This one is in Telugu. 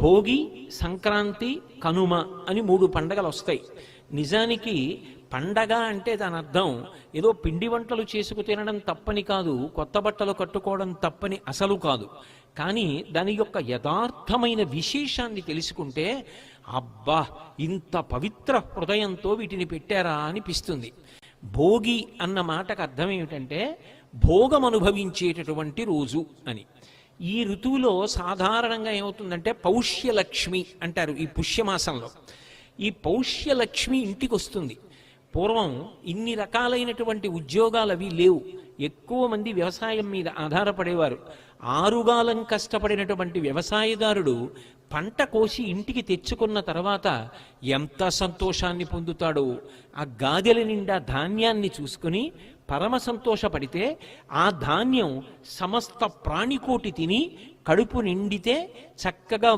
భోగి, సంక్రాంతి, కనుమ అని 3 పండగలు వస్తాయి. నిజానికి పండగ అంటే దాని అర్థం ఏదో పిండి వంటలు చేసుకు తినడం తప్పని కాదు, కొత్త బట్టలు కట్టుకోవడం తప్పని అసలు కాదు. కానీ దాని యొక్క యథార్థమైన విశేషాన్ని తెలుసుకుంటే అబ్బా, ఇంత పవిత్ర హృదయంతో వీటిని పెట్టారా అనిపిస్తుంది. భోగి అన్న మాటకు అర్థం ఏమిటంటే భోగం అనుభవించేటటువంటి రోజు అని. ఈ ఋతువులో సాధారణంగా ఏమవుతుందంటే పౌష్యలక్ష్మి అంటారు ఈ పుష్యమాసంలో. ఈ పౌష్యలక్ష్మి ఇంటికి వస్తుంది. పూర్వం ఇన్ని రకాలైనటువంటి ఉద్యోగాలు అవి లేవు. ఎక్కువ మంది వ్యవసాయం మీద ఆధారపడేవారు. ఆరుగాలం కష్టపడినటువంటి వ్యవసాయదారుడు పంట కోసి ఇంటికి తెచ్చుకున్న తర్వాత ఎంత సంతోషాన్ని పొందుతాడో. ఆ గాదెల నిండా ధాన్యాన్ని చూసుకుని పరమ సంతోషపడితే ఆ ధాన్యం సమస్త ప్రాణికోటి తిని కడుపు నిండితే చక్కగా